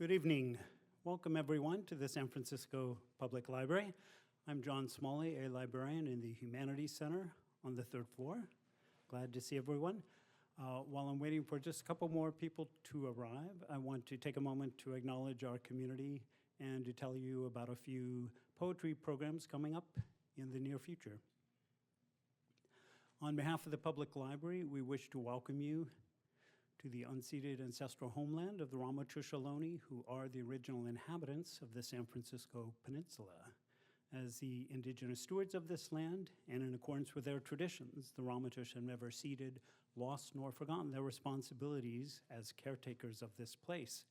Good evening. Welcome everyone to the San Francisco Public Library. I'm John Smalley, a librarian in the Humanities Center on the third floor. Glad to see everyone. While I'm waiting for just a couple more people to arrive, I want to take a moment to acknowledge our community and to tell you about a few poetry programs coming up in the near future. On behalf of the Public Library, we wish to welcome you to the unceded ancestral homeland of the Ramaytush Ohlone, who are the original inhabitants of the San Francisco Peninsula. As the indigenous stewards of this land, and in accordance with their traditions, the Ramaytush have never ceded, lost, nor forgotten their responsibilities as caretakers of this place.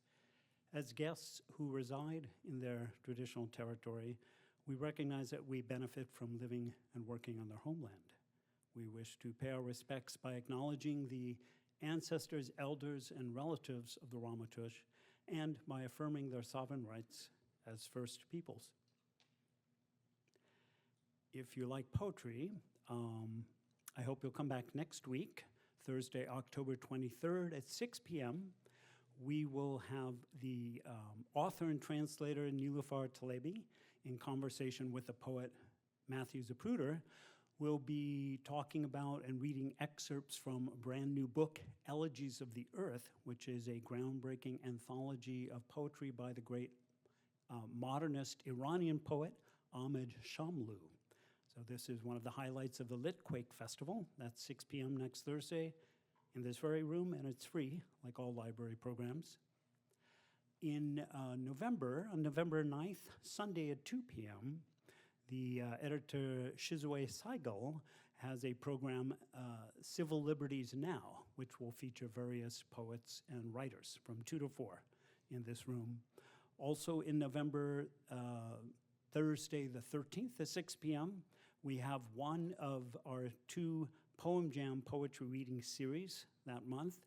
As guests who reside in their traditional territory, we recognize that we benefit from living and working on their homeland. We wish to pay our respects by acknowledging the ancestors, elders, and relatives of the Ramaytush, and by affirming their sovereign rights as First Peoples. If you like poetry, I hope you'll come back next week, Thursday, October 23rd at 6 p.m. We will have the author and translator Nilüfer Talebi in conversation with the poet Matthew Zapruder. We'll be talking about and reading excerpts from a brand new book, Elegies of the Earth, which is a groundbreaking anthology of poetry by the great modernist Iranian poet Ahmed Shamlou. So this is one of the highlights of the Litquake Festival. That's 6 p.m. next Thursday in this very room, and it's free, like all library programs. In November, on November 9th, Sunday at 2 p.m., the editor Shizue Saigal has a program, Civil Liberties Now, which will feature various poets and writers from 2 to 4 in this room. Also in November, Thursday the 13th at 6 p.m., we have one of our 2 Poem Jam poetry reading series that month.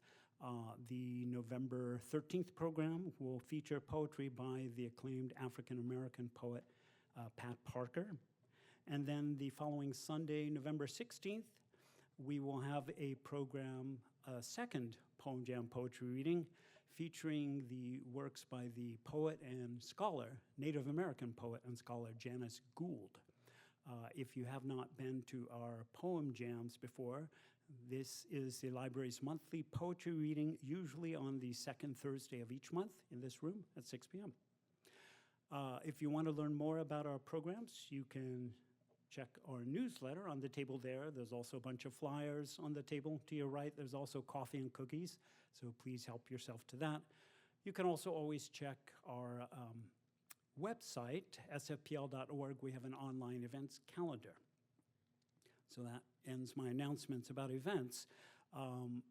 The November 13th program will feature poetry by the acclaimed African-American poet Pat Parker. And then the following Sunday, November 16th, we will have a program, a second Poem Jam poetry reading, featuring the works by the poet and scholar, Native American poet and scholar Janice Gould. If you have not been to our Poem Jams before, this is the library's monthly poetry reading, usually on the second Thursday of each month in this room at 6 p.m. If you want to learn more about our programs, you can check our newsletter on the table there. There's also a bunch of flyers on the table to your right. There's also coffee and cookies, so please help yourself to that. You can also always check our website, sfpl.org. We have an online events calendar. So that ends my announcements about events. I'm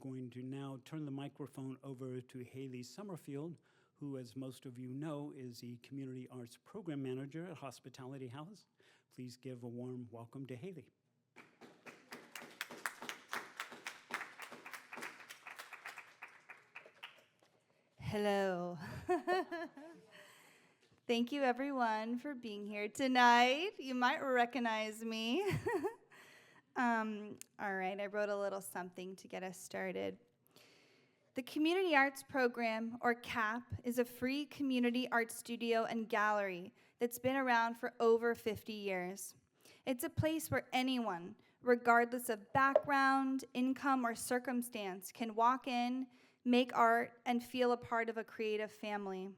going to now turn the microphone over to Haley Summerfield, who, as most of you know, is the Community Arts Program Manager at Hospitality House. Please give a warm welcome to Haley. Hello. Thank you, everyone, for being here tonight. You might recognize me. All right, I wrote a little something to get us started. The Community Arts Program, or CAP, is a free community art studio and gallery that's been around for over 50 years. It's a place where anyone, regardless of background, income, or circumstance, can walk in, make art, and feel a part of a creative family.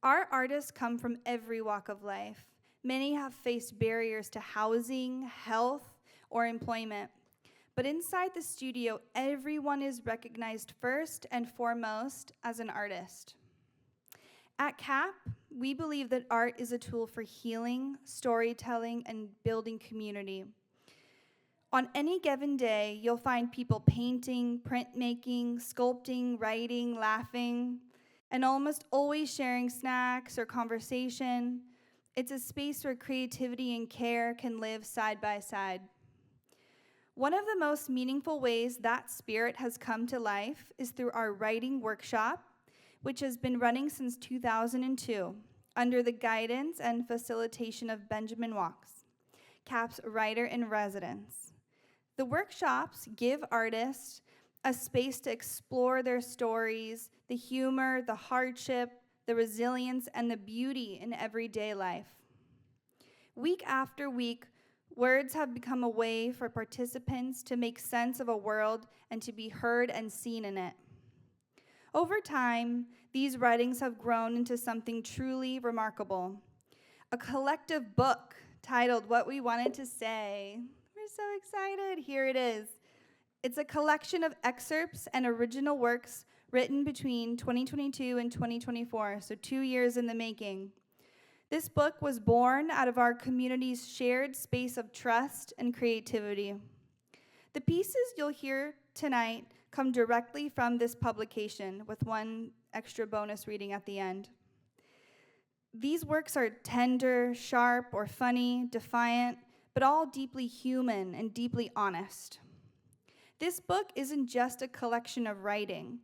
Our artists come from every walk of life. Many have faced barriers to housing, health, or employment. But inside the studio, everyone is recognized first and foremost as an artist. At CAP, we believe that art is a tool for healing, storytelling, and building community. On any given day, you'll find people painting, printmaking, sculpting, writing, laughing, and almost always sharing snacks or conversation. It's a space where creativity and care can live side by side. One of the most meaningful ways that spirit has come to life is through our writing workshop, which has been running since 2002 under the guidance and facilitation of Benjamin Wachs, CAP's writer in residence. The workshops give artists a space to explore their stories, the humor, the hardship, the resilience, and the beauty in everyday life. Week after week, words have become a way for participants to make sense of a world and to be heard and seen in it. Over time, these writings have grown into something truly remarkable. A collective book titled What We Wanted to Say. We're so excited. Here it is. It's a collection of excerpts and original works written between 2022 and 2024, so 2 years in the making. This book was born out of our community's shared space of trust and creativity. The pieces you'll hear tonight come directly from this publication, with one extra bonus reading at the end. These works are tender, sharp, or funny, defiant, but all deeply human and deeply honest. This book isn't just a collection of writing.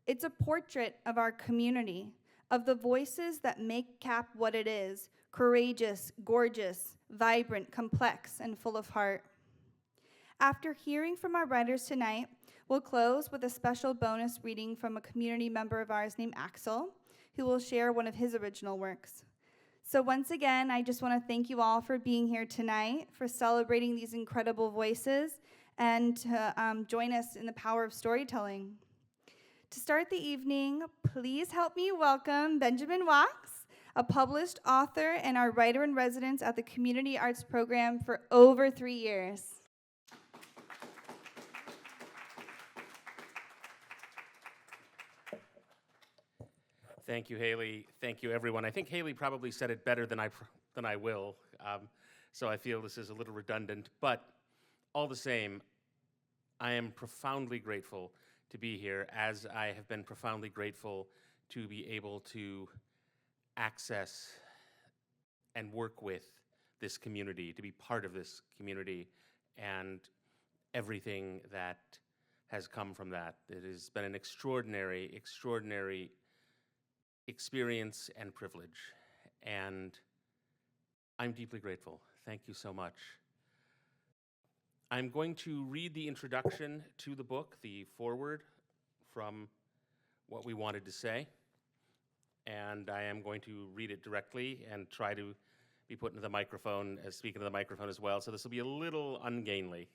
It's a portrait of our community, of the voices that make CAP what it is: courageous, gorgeous, vibrant, complex, and full of heart. After hearing from our writers tonight, we'll close with a special bonus reading from a community member of ours named Axel, who will share one of his original works. So once again, I just want to thank you all for being here tonight, for celebrating these incredible voices, and to join us in the power of storytelling. To start the evening, please help me welcome Benjamin Wachs, a published author and our writer-in-residence at the Community Arts Program for over 3 years. Thank you, Haley. Thank you, everyone. I think Haley probably said it better than I will, so I feel this is a little redundant. But all the same, I am profoundly grateful to be here, as I have been profoundly grateful to be able to access and work with this community, to be part of this community, and everything that has come from that. It has been an extraordinary, extraordinary experience and privilege, and I'm deeply grateful. Thank you so much. I'm going to read the introduction to the book, the foreword from What We Wanted to Say, and I am going to read it directly and try to be put into the microphone, speak into the microphone as well, so this will be a little ungainly.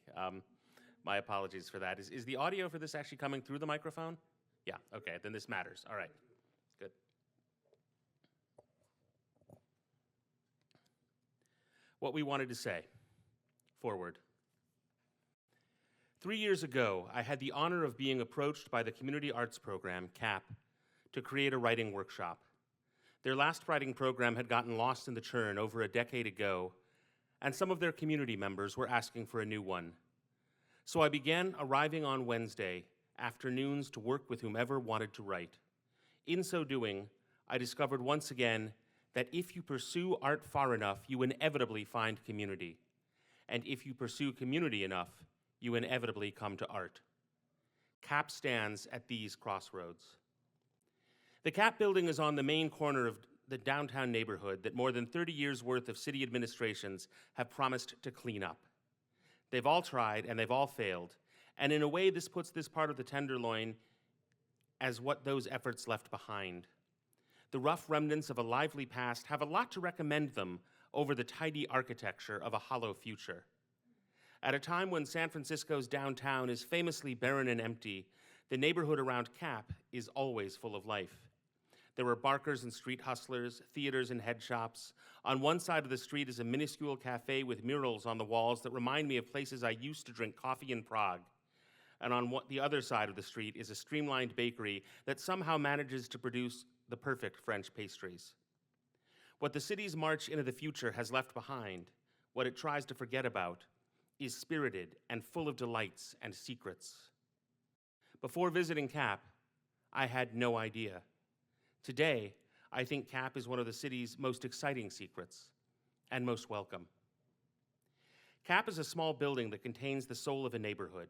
My apologies for that. Is the audio for this actually coming through the microphone? Yeah, okay, then this matters. All right, good. What We Wanted to Say, foreword. 3 years ago, I had the honor of being approached by the Community Arts Program, CAP, to create a writing workshop. Their last writing program had gotten lost in the churn over a decade ago, and some of their community members were asking for a new one. So I began arriving on Wednesday afternoons to work with whomever wanted to write. In so doing, I discovered once again that if you pursue art far enough, you inevitably find community. And if you pursue community enough, you inevitably come to art. CAP stands at these crossroads. The CAP building is on the main corner of the downtown neighborhood that more than 30 years' worth of city administrations have promised to clean up. They've all tried and they've all failed, and in a way this puts this part of the Tenderloin as what those efforts left behind. The rough remnants of a lively past have a lot to recommend them over the tidy architecture of a hollow future. At a time when San Francisco's downtown is famously barren and empty, the neighborhood around CAP is always full of life. There are barkers and street hustlers, theaters and head shops. On one side of the street is a minuscule cafe with murals on the walls that remind me of places I used to drink coffee in Prague. And on the other side of the street is a streamlined bakery that somehow manages to produce the perfect French pastries. What the city's march into the future has left behind, what it tries to forget about, is spirited and full of delights and secrets. Before visiting CAP, I had no idea. Today, I think CAP is one of the city's most exciting secrets and most welcome. CAP is a small building that contains the soul of a neighborhood,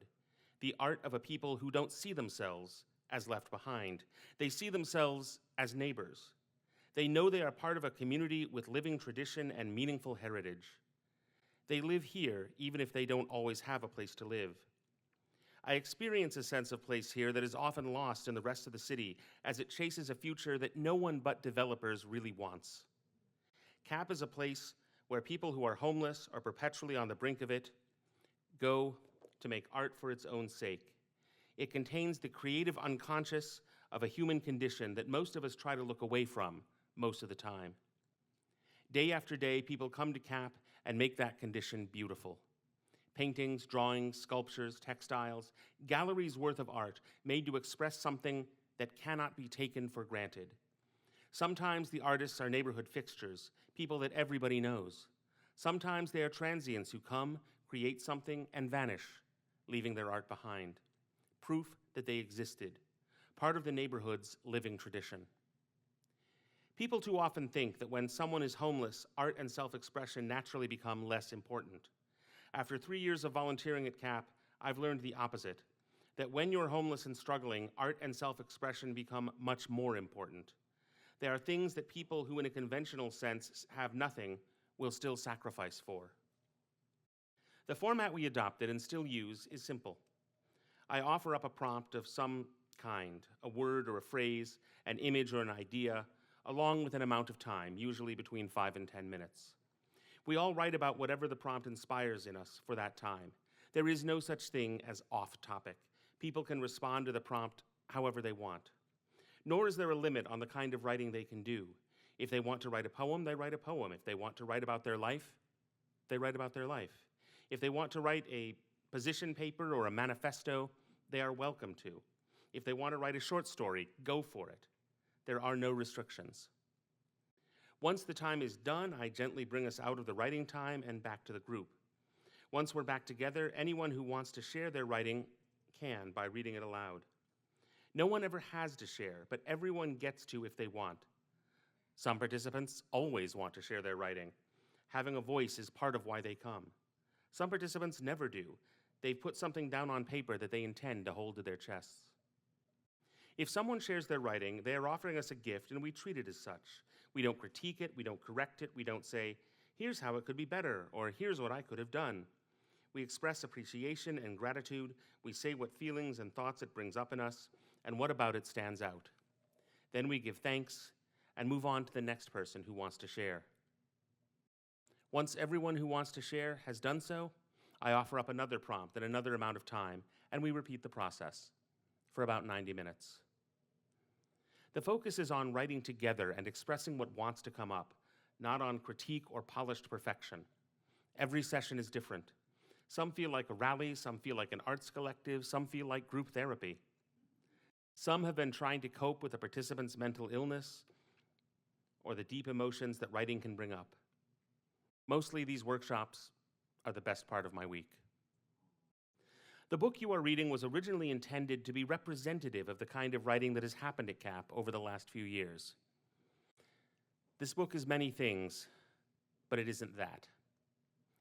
the art of a people who don't see themselves as left behind. They see themselves as neighbors. They know they are part of a community with living tradition and meaningful heritage. They live here even if they don't always have a place to live. I experience a sense of place here that is often lost in the rest of the city as it chases a future that no one but developers really wants. CAP is a place where people who are homeless or perpetually on the brink of it go to make art for its own sake. It contains the creative unconscious of a human condition that most of us try to look away from most of the time. Day after day, people come to CAP and make that condition beautiful. Paintings, drawings, sculptures, textiles, galleries worth of art made to express something that cannot be taken for granted. Sometimes the artists are neighborhood fixtures, people that everybody knows. Sometimes they are transients who come, create something, and vanish, leaving their art behind. Proof that they existed, part of the neighborhood's living tradition. People too often think that when someone is homeless, art and self-expression naturally become less important. After 3 years of volunteering at CAP, I've learned the opposite, that when you're homeless and struggling, art and self-expression become much more important. There are things that people who in a conventional sense have nothing will still sacrifice for. The format we adopted and still use is simple. I offer up a prompt of some kind, a word or a phrase, an image or an idea, along with an amount of time, usually between 5 and 10 minutes. We all write about whatever the prompt inspires in us for that time. There is no such thing as off-topic. People can respond to the prompt however they want. Nor is there a limit on the kind of writing they can do. If they want to write a poem, they write a poem. If they want to write about their life, they write about their life. If they want to write a position paper or a manifesto, they are welcome to. If they want to write a short story, go for it. There are no restrictions. Once the time is done, I gently bring us out of the writing time and back to the group. Once we're back together, anyone who wants to share their writing can by reading it aloud. No one ever has to share, but everyone gets to if they want. Some participants always want to share their writing. Having a voice is part of why they come. Some participants never do. They've put something down on paper that they intend to hold to their chests. If someone shares their writing, they are offering us a gift, and we treat it as such. We don't critique it, we don't correct it, we don't say, here's how it could be better, or here's what I could have done. We express appreciation and gratitude, we say what feelings and thoughts it brings up in us, and what about it stands out. Then we give thanks and move on to the next person who wants to share. Once everyone who wants to share has done so, I offer up another prompt and another amount of time, and we repeat the process for about 90 minutes. The focus is on writing together and expressing what wants to come up, not on critique or polished perfection. Every session is different. Some feel like a rally, some feel like an arts collective, some feel like group therapy. Some have been trying to cope with a participant's mental illness or the deep emotions that writing can bring up. Mostly these workshops are the best part of my week. The book you are reading was originally intended to be representative of the kind of writing that has happened at CAP over the last few years. This book is many things, but it isn't that.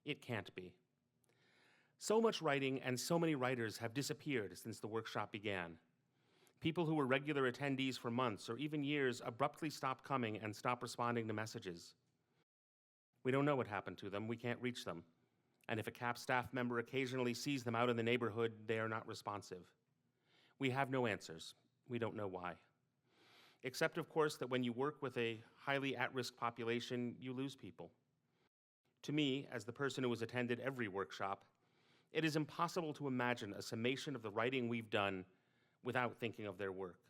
It can't be. So much writing and so many writers have disappeared since the workshop began. People who were regular attendees for months or even years abruptly stopped coming and stopped responding to messages. We don't know what happened to them, we can't reach them. And if a CAP staff member occasionally sees them out in the neighborhood, they are not responsive. We have no answers. We don't know why. Except, of course, that when you work with a highly at-risk population, you lose people. To me, as the person who has attended every workshop, it is impossible to imagine a summation of the writing we've done without thinking of their work.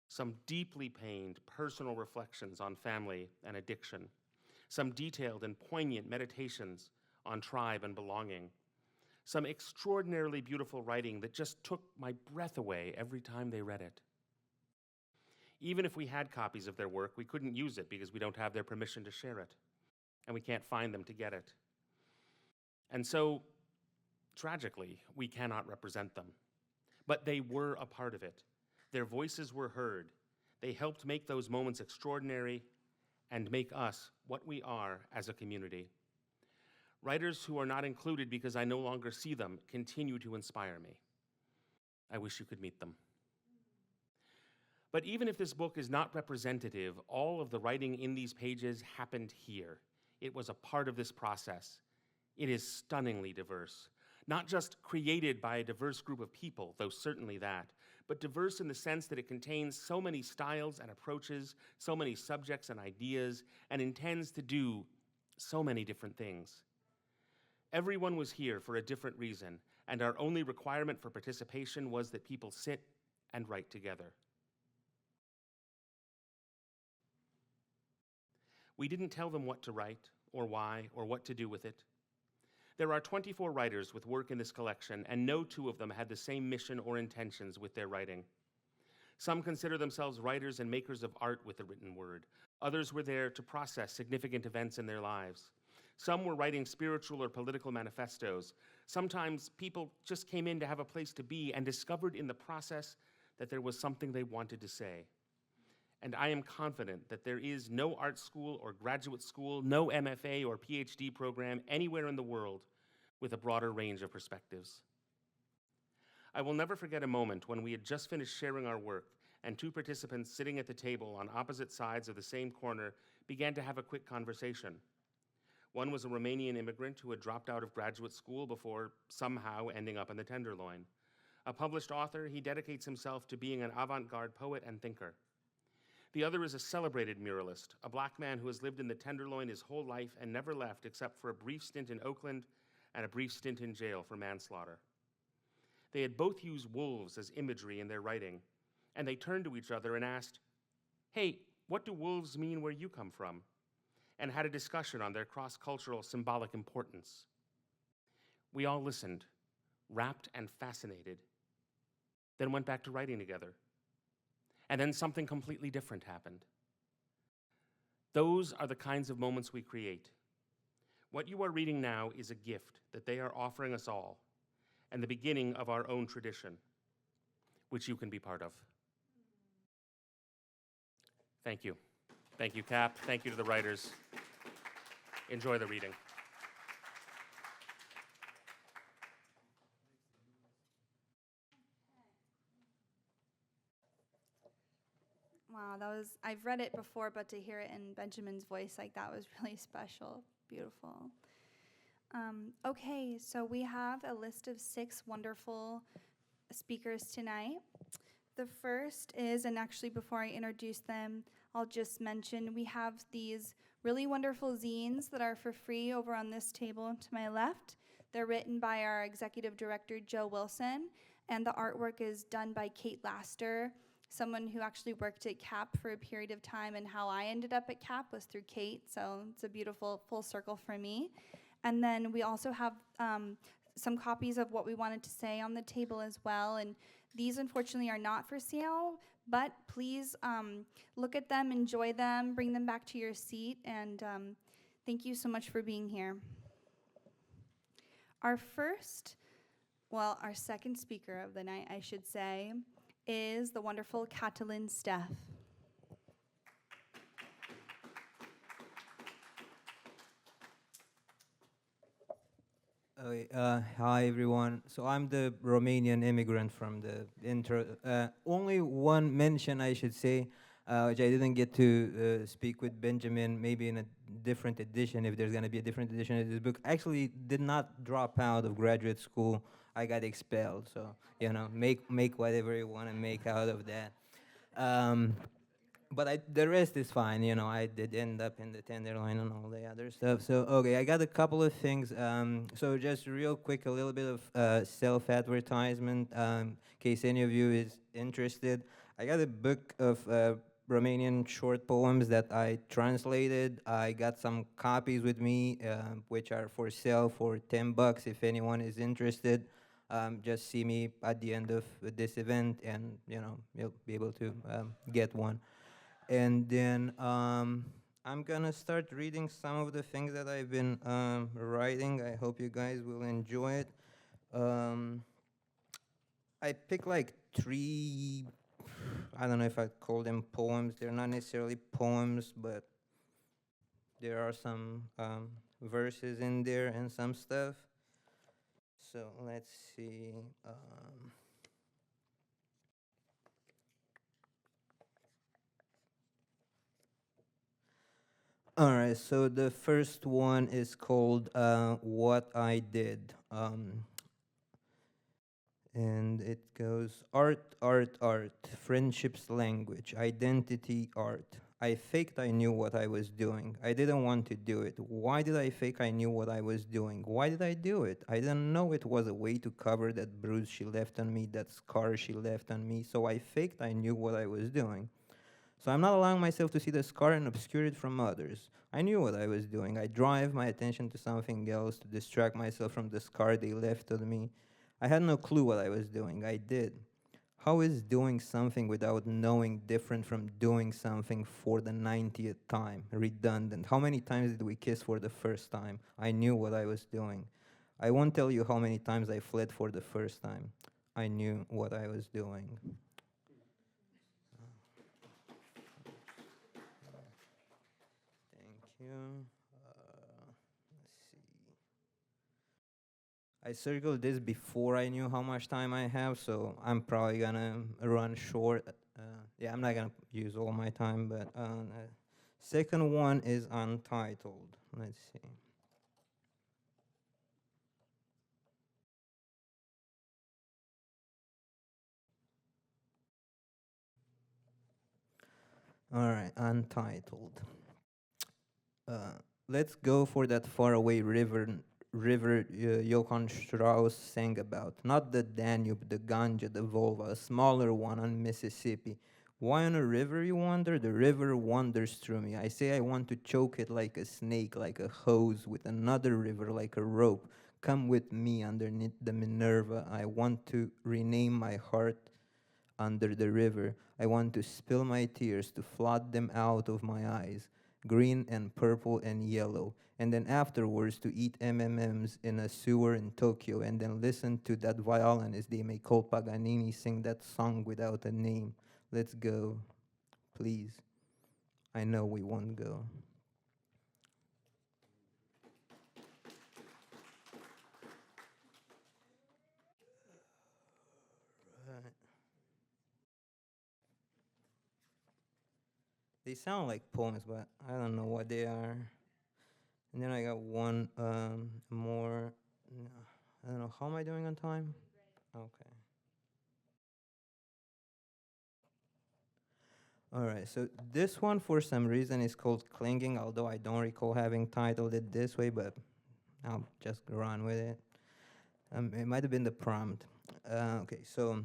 Some deeply pained personal reflections on family and addiction, some detailed and poignant meditations on tribe and belonging, some extraordinarily beautiful writing that just took my breath away every time they read it. Even if we had copies of their work, we couldn't use it because we don't have their permission to share it, and we can't find them to get it. And so, tragically, we cannot represent them. But they were a part of it. Their voices were heard. They helped make those moments extraordinary and make us what we are as a community. Writers who are not included because I no longer see them continue to inspire me. I wish you could meet them. But even if this book is not representative, all of the writing in these pages happened here. It was a part of this process. It is stunningly diverse. Not just created by a diverse group of people, though certainly that, but diverse in the sense that it contains so many styles and approaches, so many subjects and ideas, and intends to do so many different things. Everyone was here for a different reason, and our only requirement for participation was that people sit and write together. We didn't tell them what to write, or why, or what to do with it. There are 24 writers with work in this collection, and no two of them had the same mission or intentions with their writing. Some consider themselves writers and makers of art with the written word. Others were there to process significant events in their lives. Some were writing spiritual or political manifestos. Sometimes people just came in to have a place to be and discovered in the process that there was something they wanted to say. And I am confident that there is no art school or graduate school, no MFA or PhD program anywhere in the world with a broader range of perspectives. I will never forget a moment when we had just finished sharing our work and two participants sitting at the table on opposite sides of the same corner began to have a quick conversation. One was a Romanian immigrant who had dropped out of graduate school before somehow ending up in the Tenderloin. A published author, he dedicates himself to being an avant-garde poet and thinker. The other is a celebrated muralist, a black man who has lived in the Tenderloin his whole life and never left except for a brief stint in Oakland and a brief stint in jail for manslaughter. They had both used wolves as imagery in their writing, and they turned to each other and asked, "Hey, what do wolves mean where you come from?" and had a discussion on their cross-cultural symbolic importance. We all listened, rapt and fascinated, then went back to writing together. And then something completely different happened. Those are the kinds of moments we create. What you are reading now is a gift that they are offering us all, and the beginning of our own tradition, which you can be part of. Thank you. Thank you, Cap. Thank you to the writers. Enjoy the reading. Wow, I've read it before, but to hear it in Benjamin's voice like that was really special. Beautiful. Okay, so we have a list of 6 wonderful speakers tonight. The first is, and actually before I introduce them, I'll just mention we have these really wonderful zines that are for free over on this table to my left. They're written by our executive director, Joe Wilson, and the artwork is done by Kate Laster, someone who actually worked at CAP for a period of time, and how I ended up at CAP was through Kate, so it's a beautiful full circle for me. And then we also have some copies of what we wanted to say on the table as well, and these unfortunately are not for sale, but please look at them, enjoy them, bring them back to your seat, and thank you so much for being here. Our second speaker of the night, I should say, is the wonderful Catalin Stef. Hi everyone. So I'm the Romanian immigrant from the intro. Only one mention I should say, which I didn't get to speak with Benjamin, maybe in a different edition, if there's going to be a different edition of this book. Actually did not drop out of graduate school. I got expelled, so, make whatever you want to make out of that. But the rest is fine, I did end up in the Tenderloin and all the other stuff. So, okay, I got a couple of things. So just real quick, a little bit of self-advertisement, in case any of you is interested. I got a book of Romanian short poems that I translated. I got some copies with me, which are for sale for $10 if anyone is interested. Just see me at the end of this event and, you'll be able to get one. And then I'm going to start reading some of the things that I've been writing. I hope you guys will enjoy it. I picked like 3, I don't know if I'd call them poems. They're not necessarily poems, but there are some verses in there and some stuff. So let's see. All right, so the first one is called What I Did. And it goes art, art, art, friendship's language, identity, art. I faked I knew what I was doing. I didn't want to do it. Why did I fake I knew what I was doing? Why did I do it? I didn't know it was a way to cover that bruise she left on me, that scar she left on me. So I faked I knew what I was doing. So I'm not allowing myself to see the scar and obscure it from others. I knew what I was doing. I drive my attention to something else to distract myself from the scar they left on me. I had no clue what I was doing. I did. How is doing something without knowing different from doing something for the 90th time? Redundant. How many times did we kiss for the first time? I knew what I was doing. I won't tell you how many times I fled for the first time. I knew what I was doing. Thank you. Let's see. I circled this before I knew how much time I have, so I'm probably gonna run short. Yeah, I'm not gonna use all my time, but second one is untitled. Let's see. All right, untitled. Let's go for that faraway river Johann Strauss sang about. Not the Danube, the Ganja, the Volga, a smaller one on Mississippi. Why on a river, you wonder? The river wanders through me. I say I want to choke it like a snake, like a hose, with another river like a rope. Come with me underneath the Minerva. I want to rename my heart under the river. I want to spill my tears, to flood them out of my eyes, green and purple and yellow, and then afterwards to eat M&Ms in a sewer in Tokyo, and then listen to that violinist they may call Paganini sing that song without a name. Let's go, please. I know we won't go. They sound like poems, but I don't know what they are. And then I got one more. No, I don't know. How am I doing on time? Okay. All right. So this one, for some reason, is called Clinging, although I don't recall having titled it this way, but I'll just run with it. It might have been the prompt. Okay. So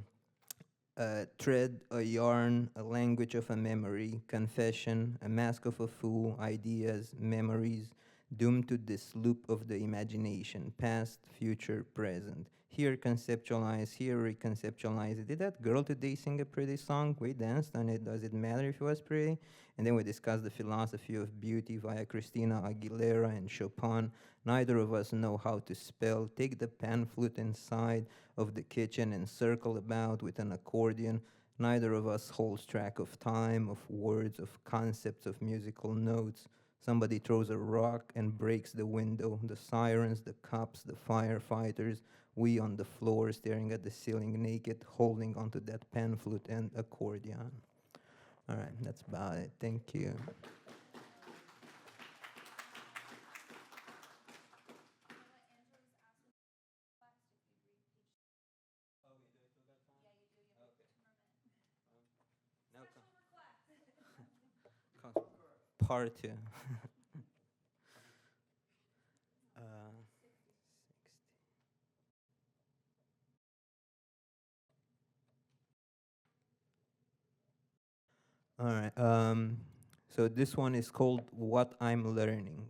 thread, a yarn, a language of a memory, confession, a mask of a fool, ideas, memories, doomed to this loop of the imagination, past, future, present. Here conceptualize, here reconceptualize. Did that girl today sing a pretty song? We danced on it. Does it matter if it was pretty? And then we discussed the philosophy of beauty via Christina Aguilera and Chopin. Neither of us know how to spell. Take the pan flute inside of the kitchen and circle about with an accordion. Neither of us holds track of time, of words, of concepts, of musical notes. Somebody throws a rock and breaks the window. The sirens, the cops, the firefighters. We on the floor staring at the ceiling naked, holding onto that pan flute and accordion. All right, that's about it. Thank you. Part two. uh, 60. All right. So this one is called What I'm Learning.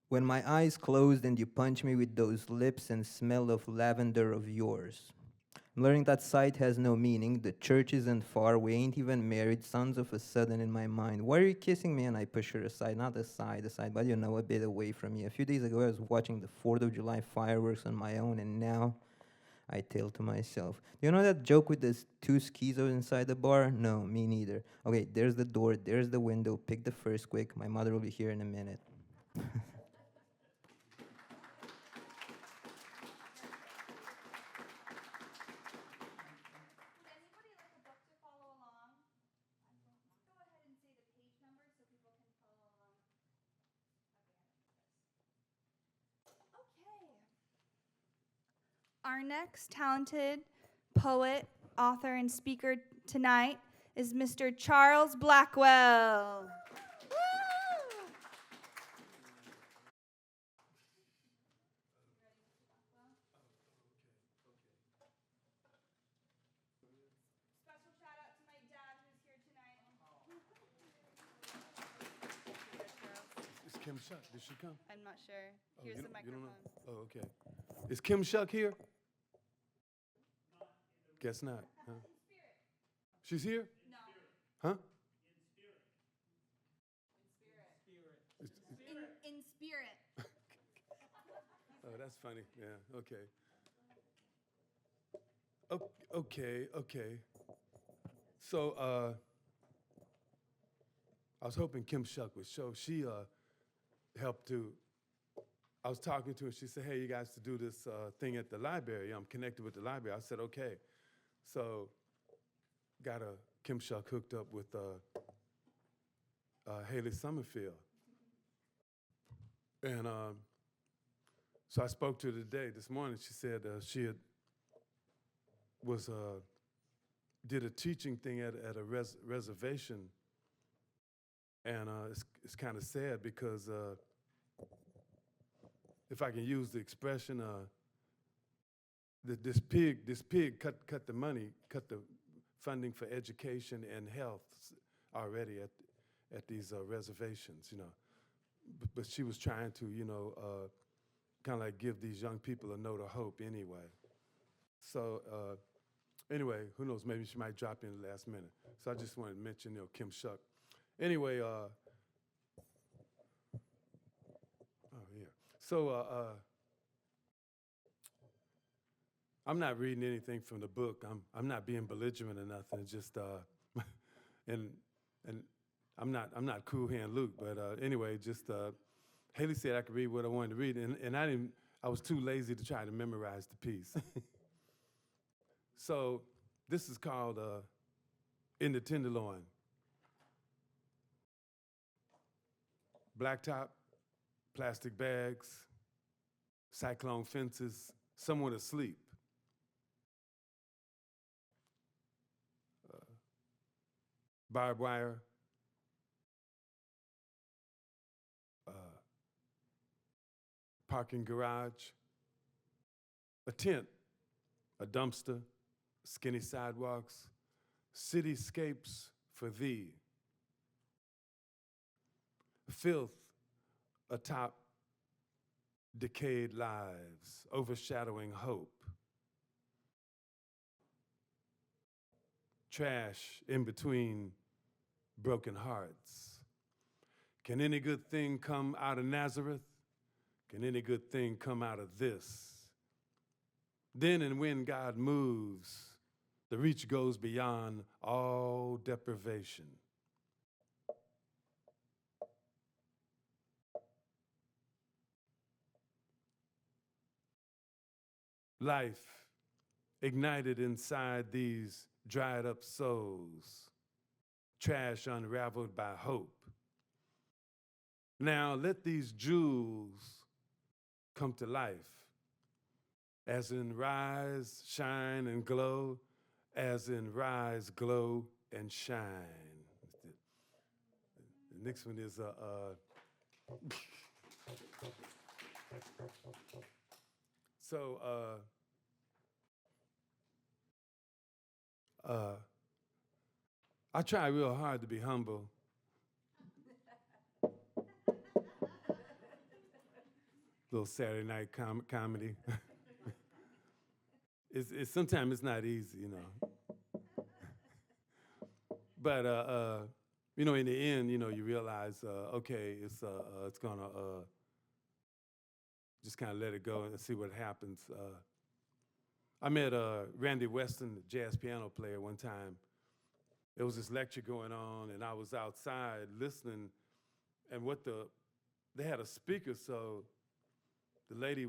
When my eyes closed and you punch me with those lips and smell of lavender of yours. I'm learning that sight has no meaning. The church isn't far. We ain't even married. Sounds of a sudden in my mind. Why are you kissing me? And I push her aside. Not aside, but you know, a bit away from me. A few days ago, I was watching the 4th of July fireworks on my own, and now I tell to myself. Do you know that joke with the two schizos inside the bar? No, me neither. Okay, there's the door. There's the window. Pick the first quick. My mother will be here in a minute. Our next talented poet, author, and speaker tonight is Mr. Charles Blackwell. Special shout out to my dad who's here tonight. Is Kim Shuck? Did she come? I'm not sure. Here's the You don't know? microphone. Oh, okay. Is Kim Shuck here? Guess not. Huh? She's here? No. Huh? In spirit. Oh, that's funny. Yeah, okay. Okay. So, I was hoping Kim Shuck would show. She helped to. I was talking to her. She said, "Hey, you guys to do this thing at the library. I'm connected with the library." I said, "Okay." So, got Kim Shuck hooked up with Haley Summerfield, and so I spoke to her today. This morning, she said she did a teaching thing at a reservation, and it's kind of sad because if I can use the expression, this pig cut the money, cut the funding for education and health already at these reservations, you know. But she was trying to, you know, kind of like give these young people a note of hope anyway. So anyway, who knows? Maybe she might drop in the last minute. So I just wanted to mention, you know, Kim Shuck. Anyway, oh yeah. So I'm not reading anything from the book. I'm not being belligerent or nothing. It's just and I'm not Cool Hand Luke, but anyway, just Haley said I could read what I wanted to read, and I was too lazy to try to memorize the piece. So this is called In the Tenderloin. Blacktop, plastic bags, cyclone fences, someone asleep. Barbed wire, parking garage, a tent, a dumpster, skinny sidewalks, cityscapes for thee. Filth atop decayed lives, overshadowing hope. Trash in between broken hearts. Can any good thing come out of Nazareth? Can any good thing come out of this? Then and when God moves, the reach goes beyond all deprivation. Life ignited inside these dried up souls, trash unraveled by hope. Now let these jewels come to life, as in rise, shine, and glow, as in rise, glow, and shine. The next one is so I try real hard to be humble. Little Saturday night comedy. It's sometimes it's not easy, you know. But you know, in the end, you know, you realize, okay, it's gonna just kind of let it go and see what happens. I met Randy Weston, the jazz piano player, one time. There was this lecture going on, and I was outside listening, and they had a speaker, so the lady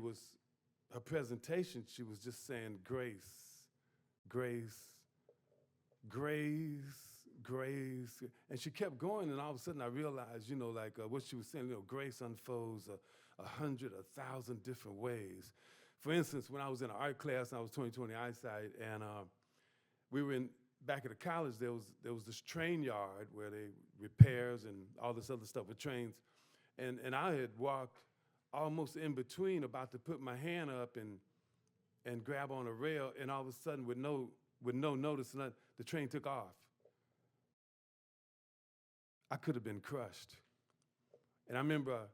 her presentation, she was just saying grace, grace, grace, grace, and she kept going, and all of a sudden I realized, you know, like what she was saying, you know, grace unfolds 100, 1,000 different ways. For instance, when I was in an art class, I was 20/20 eyesight, and we were back at the college. There was this train yard where they repairs and all this other stuff with trains, and I had walked almost in between, about to put my hand up and grab on a rail, and all of a sudden, with no notice, the train took off. I could have been crushed. And I remember,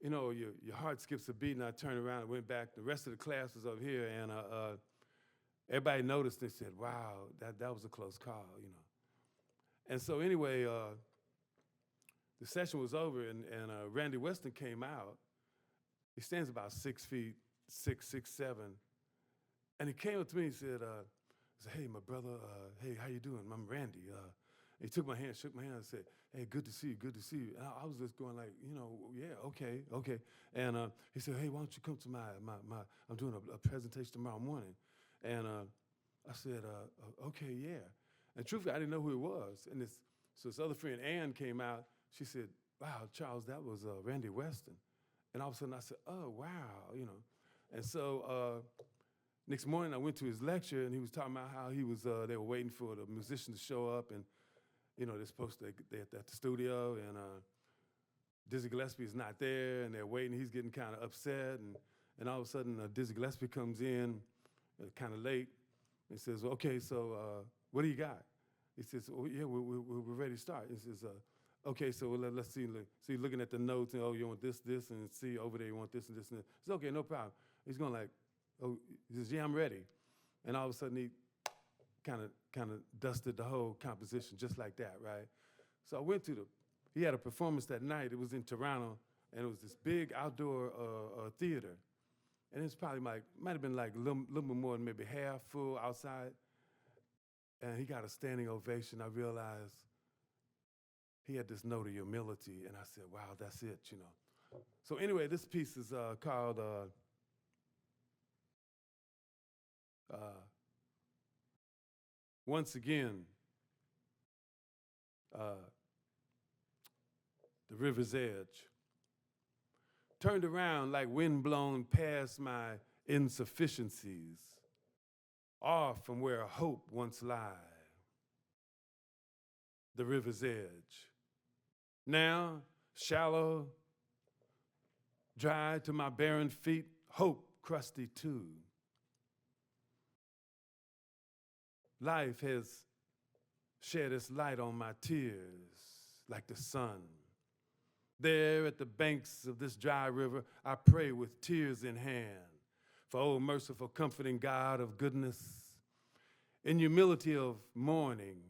you know, your heart skips a beat, and I turned around and went back. The rest of the class was over here, and everybody noticed. They said, "Wow, that was a close call," you know. And so anyway, the session was over, and Randy Weston came out. He stands about 6 feet, 6'7", and he came up to me and said, "Hey, my brother, hey, how you doing? I'm Randy." He took my hand, shook my hand, and said, "Hey, good to see you, good to see you." And I was just going like, you know, yeah, okay. And he said, "Hey, why don't you come to I'm doing a presentation tomorrow morning." And I said, "Okay, yeah." And truthfully, I didn't know who it was. And so this other friend, Ann, came out. She said, "Wow, Charles, that was Randy Weston." And all of a sudden I said, "Oh, wow," you know. And so next morning I went to his lecture, and he was talking about how he was, they were waiting for the musician to show up, and you know, they're at the studio, and Dizzy Gillespie is not there, and they're waiting. He's getting kind of upset, and all of a sudden Dizzy Gillespie comes in kind of late and says, "Okay, so what do you got?" He says, "Oh, yeah, we're ready to start." He says, "Okay, so let's see. See, looking at the notes, and, oh, you want this, and see over there, you want this and this and that." He says, "Okay, no problem." He's going like, "Oh," he says, "Yeah, I'm ready." And all of a sudden he kind of dusted the whole composition just like that, right? So I went to he had a performance that night. It was in Toronto, and it was this big outdoor theater. And it's probably might have been like a little bit more than maybe half full outside. And he got a standing ovation. I realized he had this note of humility, and I said, "Wow, that's it, you know." So anyway, this piece is called Once Again, the river's edge. Turned around like wind blown past my insufficiencies, off from where hope once lay. The river's edge. Now, shallow, dry to my barren feet, hope crusty too. Life has shed its light on my tears like the sun. There at the banks of this dry river, I pray with tears in hand for, oh, merciful, comforting God of goodness. In humility of mourning,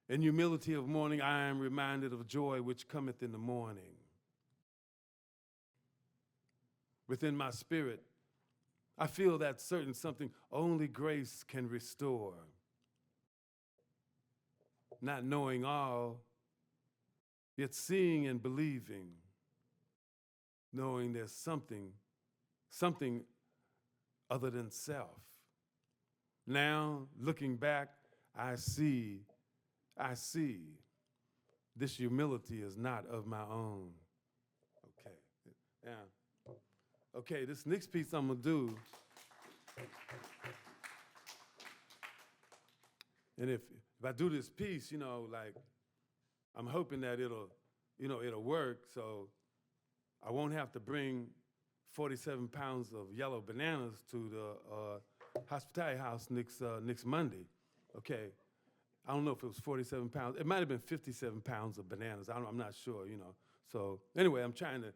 I am reminded of joy which cometh in the morning. Within my spirit, I feel that certain something only grace can restore. Not knowing all, yet seeing and believing, knowing there's something other than self. Now, looking back, I see this humility is not of my own. Okay, yeah. Okay, this next piece I'm gonna do, and if I do this piece, you know, like, I'm hoping that it'll work, so I won't have to bring 47 pounds of yellow bananas to the hospitality house next Monday. Okay, I don't know if it was 47 pounds. It might have been 57 pounds of bananas. I'm not sure, you know. So anyway, I'm trying to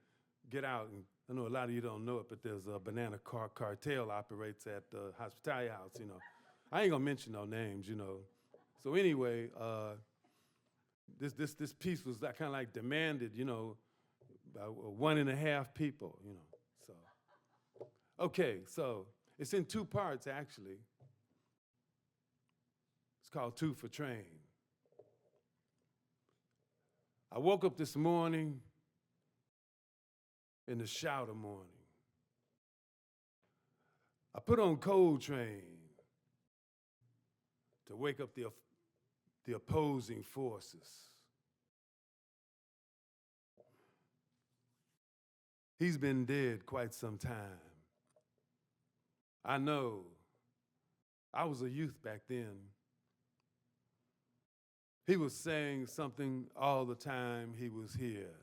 get out, and I know a lot of you don't know it, but there's a banana cartel operates at the hospitality house, you know. I ain't gonna mention no names, you know. So anyway, this piece was kind of like demanded, you know, by 1.5 people, you know. So, okay, so it's in 2 parts actually. It's called Two for Train. I woke up this morning in the shout of morning. I put on Coltrane to wake up the opposing forces. He's been dead quite some time. I know. I was a youth back then. He was saying something all the time he was here.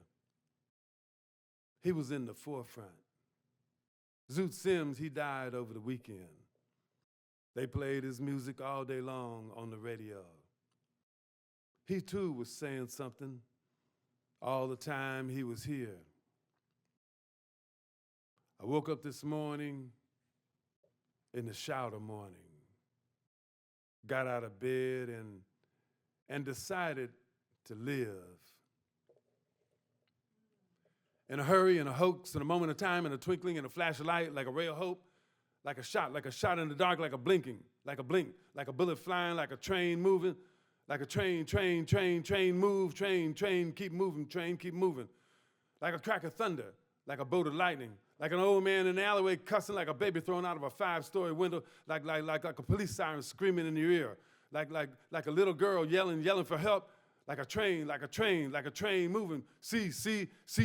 He was in the forefront. Zoot Sims, he died over the weekend. They played his music all day long on the radio. He too was saying something all the time he was here. I woke up this morning in the shouter morning, got out of bed and decided to live. In a hurry, in a hoax, in a moment of time, in a twinkling, in a flash of light, like a ray of hope, like a shot in the dark, like a blinking, like a blink, like a bullet flying, like a train moving, like a train move, train, keep moving, train, keep moving, like a crack of thunder, like a bolt of lightning, like an old man in the alleyway cussing, like a baby thrown out of a 5-story window, like a police siren screaming in your ear, like a little girl yelling for help, like a train moving. See,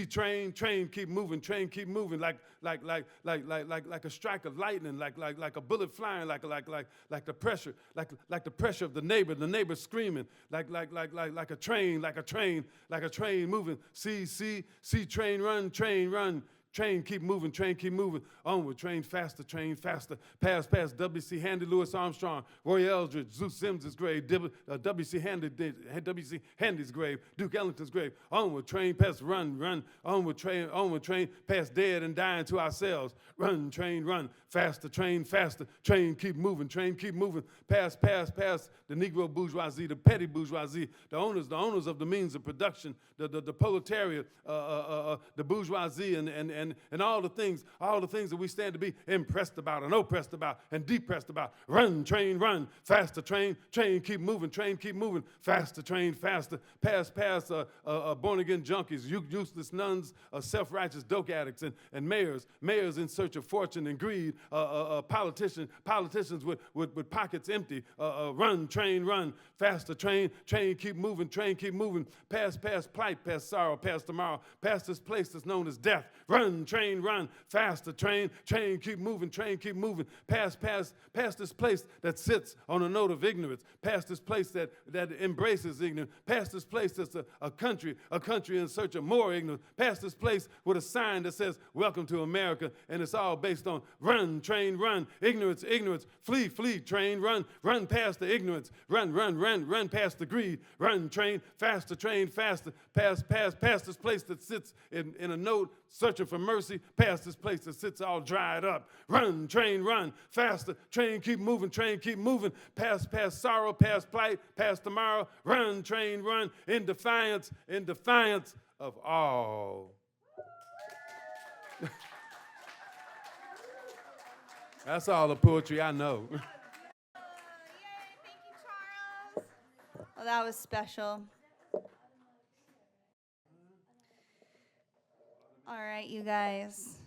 train, keep moving, like a strike of lightning, like a bullet flying, like the pressure of the neighbor screaming, like a train moving. See, train run. Train, keep moving, onward, train faster, pass, W.C. Handy, Louis Armstrong, Roy Eldridge, Zeus Sims's grave, W.C. Handy's grave, Duke Ellington's grave, onward, train, pass, run, onward, train, pass dead and dying to ourselves, run, faster, keep moving, pass, the Negro bourgeoisie, the petty bourgeoisie, the owners of the means of production, the proletariat, the bourgeoisie, and all the things that we stand to be impressed about and oppressed about and depressed about. Run, faster, train, keep moving, faster, pass, born-again junkies, useless nuns, self-righteous dope addicts, and mayors in search of fortune and greed, politicians with pockets empty. Run, faster, train, keep moving, pass plight, pass sorrow, pass tomorrow, pass this place that's known as death. Run, faster, train, keep moving, pass this place that sits on a note of ignorance, past this place that embraces ignorance, past this place that's a country in search of more ignorance, past this place with a sign that says, welcome to America, and it's all based on run, ignorance, flee, train, run past the ignorance, run past the greed, run, train, faster, pass this place that sits in a note searching for mercy, past this place that sits all dried up. Run, faster, train, keep moving, pass sorrow, pass plight, pass tomorrow, run, in defiance of all. That's all the poetry I know. Yay, thank you, Charles. Well, that was special. All right, you guys.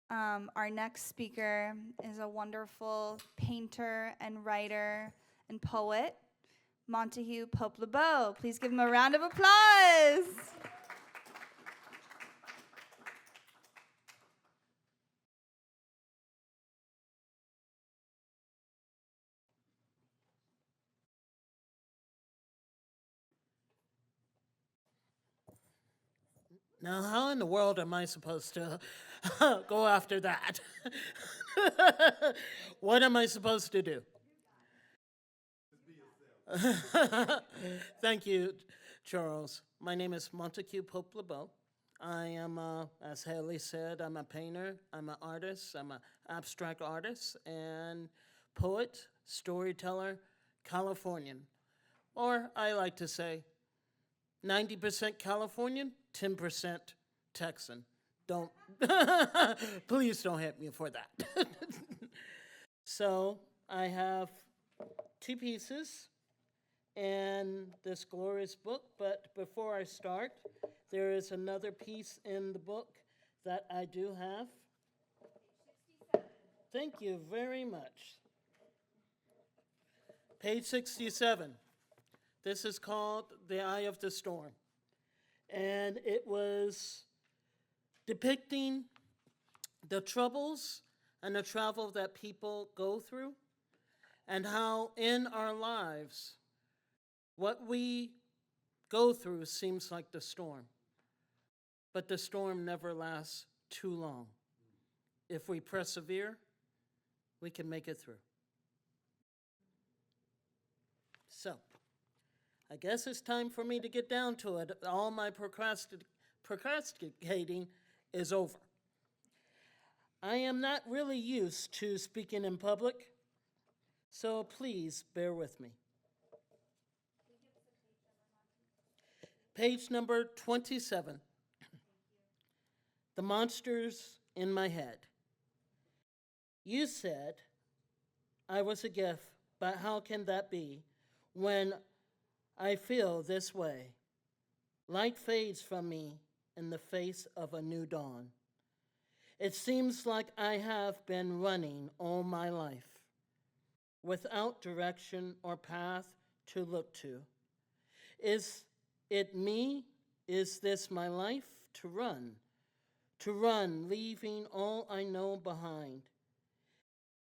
Our next speaker is a wonderful painter and writer and poet, Monteque Pope-Le Beau. Please give him a round of applause. Now, how in the world am I supposed to go after that? What am I supposed to do? Thank you, Charles. My name is Monteque Pope-Le Beau. I am, as Haley said, I'm a painter, I'm an artist, I'm an abstract artist, and poet, storyteller, Californian. Or I like to say, 90% Californian, 10% Texan. Don't, please don't hit me for that. So I have two pieces in this glorious book, but before I start, there is another piece in the book that I do have. Thank you very much. Page 67. This is called The Eye of the Storm. And it was depicting the troubles and the travel that people go through, and how in our lives, what we go through seems like the storm. But the storm never lasts too long. If we persevere, we can make it through. So, I guess it's time for me to get down to it. All my procrastinating is over. I am not really used to speaking in public, so please bear with me. Page number 27. The monsters in my head. You said I was a gift, but how can that be when I feel this way? Light fades from me in the face of a new dawn. It seems like I have been running all my life without direction or path to look to. Is it me? Is this my life? To run, leaving all I know behind.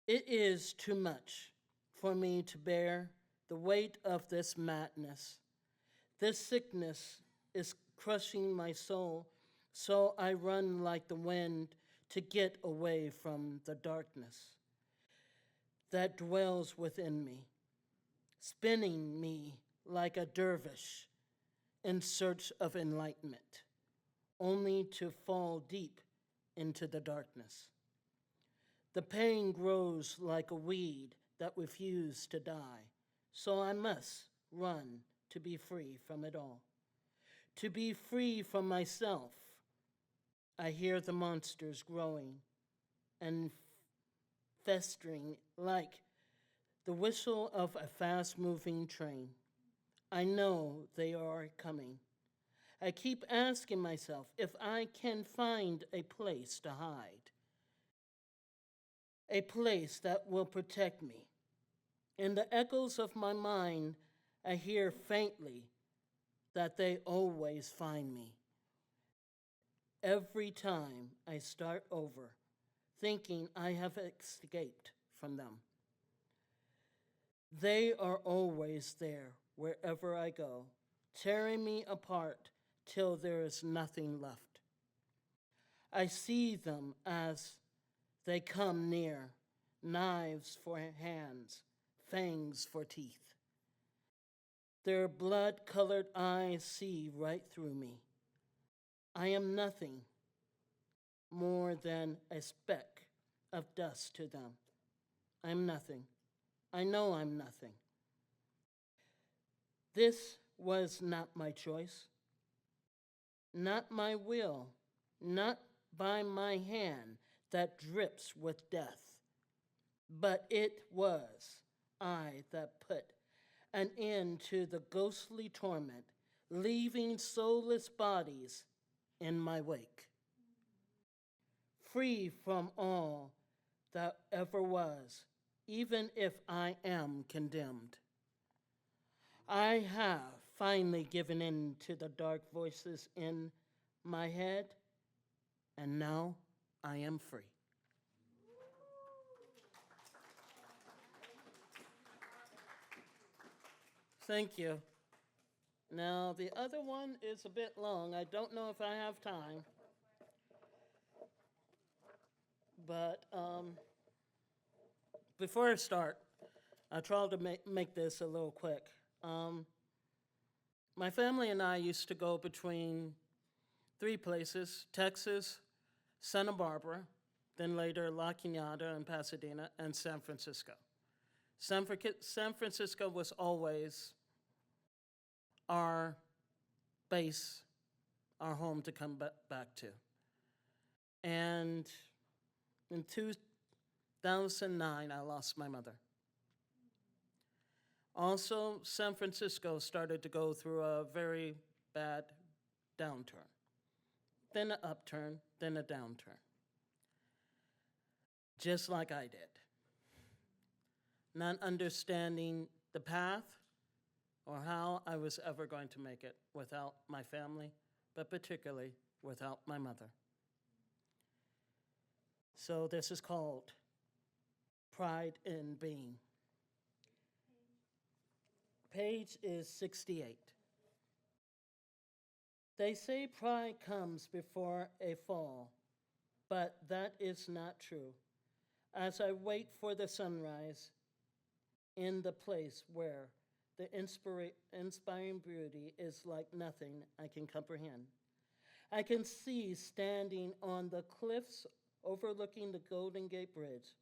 It is too much for me to bear the weight of this madness. This sickness is crushing my soul, so I run like the wind to get away from the darkness that dwells within me, spinning me like a dervish in search of enlightenment, only to fall deep into the darkness. The pain grows like a weed that refuses to die, so I must run to be free from it all, to be free from myself. I hear the monsters growing and festering like the whistle of a fast-moving train. I know they are coming. I keep asking myself if I can find a place to hide, a place that will protect me. In the echoes of my mind, I hear faintly that they always find me. Every time I start over, thinking I have escaped from them. They are always there wherever I go, tearing me apart till there is nothing left. I see them as they come near, knives for hands, fangs for teeth. Their blood-colored eyes see right through me. I am nothing more than a speck of dust to them. I'm nothing. I know I'm nothing. This was not my choice, not my will, not by my hand that drips with death, but it was I that put an end to the ghostly torment, leaving soulless bodies in my wake. Free from all that ever was, even if I am condemned. I have finally given in to the dark voices in my head, and now I am free. Thank you. Now, the other one is a bit long. I don't know if I have time. But before I start, I tried to make this a little quick. My family and I used to go between 3 places: Texas, Santa Barbara, then later La Cañada and Pasadena, and San Francisco. San Francisco was always our base, our home to come back to. And in 2009, I lost my mother. Also, San Francisco started to go through a very bad downturn, then an upturn, then a downturn, just like I did. Not understanding the path or how I was ever going to make it without my family, but particularly without my mother. So this is called Pride in Being. Page is 68. They say pride comes before a fall, but that is not true. As I wait for the sunrise in the place where the inspiring beauty is like nothing I can comprehend, I can see standing on the cliffs overlooking the Golden Gate Bridge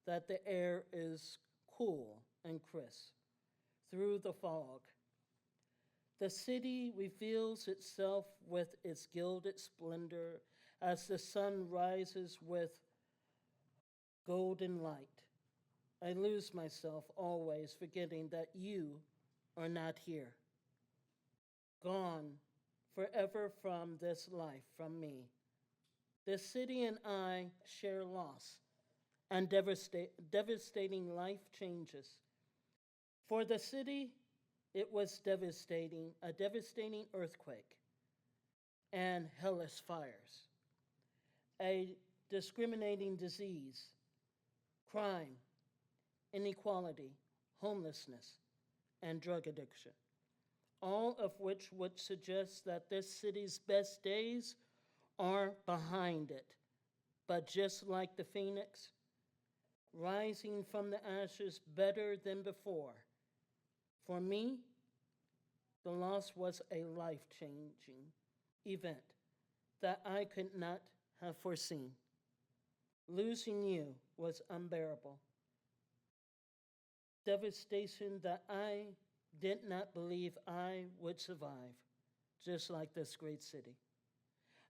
that the air is cool and crisp through the fog. The city reveals itself with its gilded splendor as the sun rises with golden light. I lose myself always, forgetting that you are not here. Gone forever from this life, from me. The city and I share loss and devastating life changes. For the city, it was devastating, a devastating earthquake and hellish fires, a discriminating disease, crime, inequality, homelessness, and drug addiction, all of which would suggest that this city's best days are behind it. But just like the phoenix, rising from the ashes better than before, for me, the loss was a life-changing event that I could not have foreseen. Losing you was unbearable. Devastation that I did not believe I would survive, just like this great city.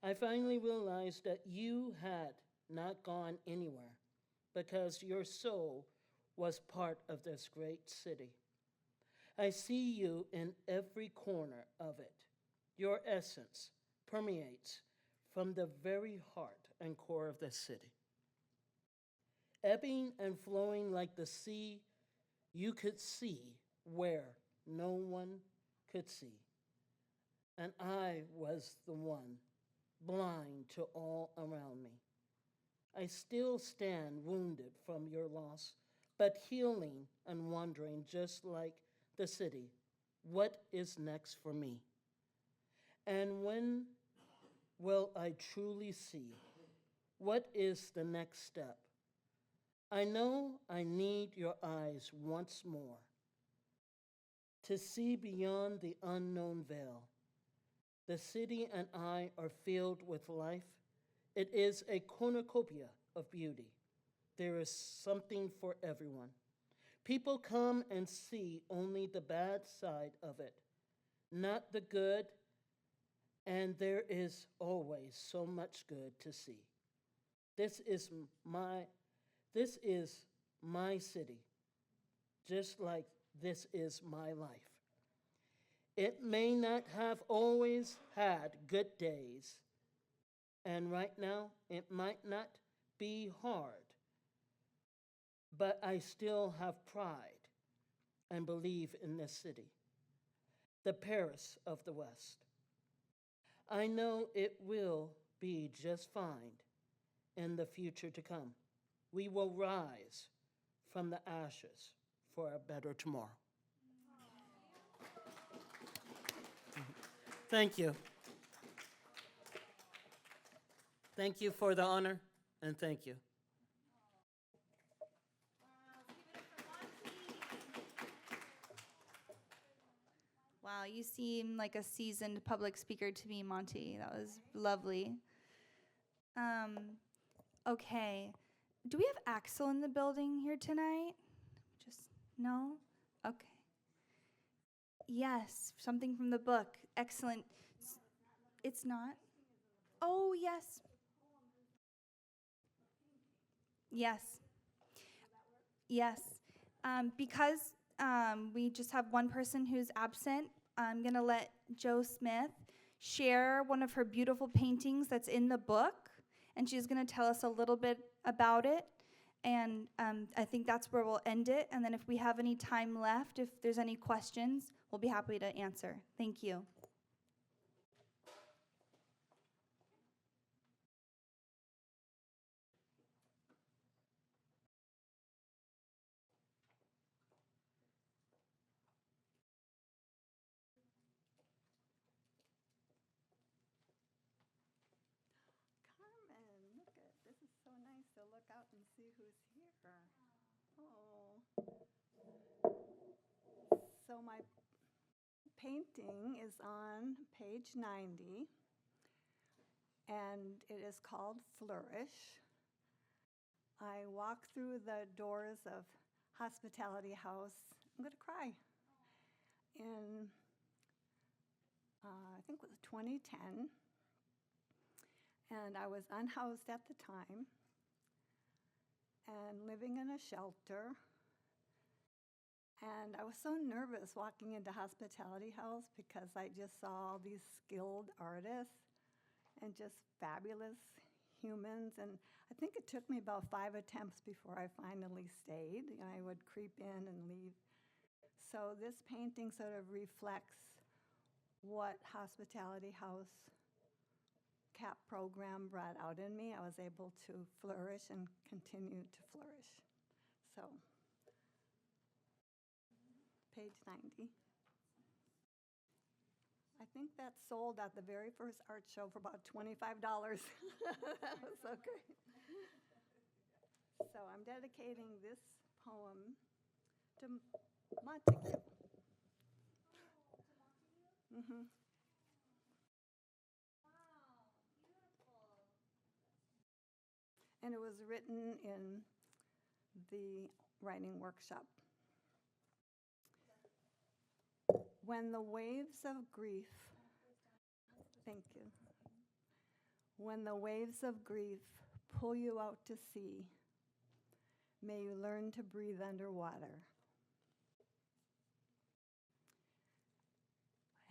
I finally realized that you had not gone anywhere because your soul was part of this great city. I see you in every corner of it. Your essence permeates from the very heart and core of this city. Ebbing and flowing like the sea, you could see where no one could see. And I was the one, blind to all around me. I still stand wounded from your loss, but healing and wondering just like the city, what is next for me? And when will I truly see? What is the next step? I know I need your eyes once more to see beyond the unknown veil. The city and I are filled with life. It is a cornucopia of beauty. There is something for everyone. People come and see only the bad side of it, not the good, and there is always so much good to see. This is my city, just like this is my life. It may not have always had good days, and right now it might not be hard, but I still have pride and believe in this city, the Paris of the West. I know it will be just fine in the future to come. We will rise from the ashes for a better tomorrow. Thank you. Thank you for the honor, and thank you. Wow, you seem like a seasoned public speaker to me, Monty. That was lovely. Okay. Do we have Axel in the building here tonight? Just, no? Okay. Yes, something from the book. Excellent. It's not? Oh, yes. Yes. Yes. Because we just have one person who's absent, I'm going to let Jo Smith share one of her beautiful paintings that's in the book, and she's going to tell us a little bit about it. And I think that's where we'll end it. And then if we have any time left, if there's any questions, we'll be happy to answer. Thank you. so look out and see who's here. Oh. So my painting is on page 90, and it is called Flourish. I walk through the doors of Hospitality House. I'm going to cry. In, I think it was 2010, and I was unhoused at the time and living in a shelter. And I was so nervous walking into Hospitality House because I just saw all these skilled artists and just fabulous humans. And I think it took me about 5 attempts before I finally stayed. And I would creep in and leave. So this painting sort of reflects what Hospitality House CAP program brought out in me. I was able to flourish and continue to flourish. So, page 90. I think that sold at the very first art show for about $25. That was so great. So I'm dedicating this poem to Monteque. Mm-hmm. And it was written in the writing workshop. When the waves of grief, thank you. When the waves of grief pull you out to sea, may you learn to breathe underwater.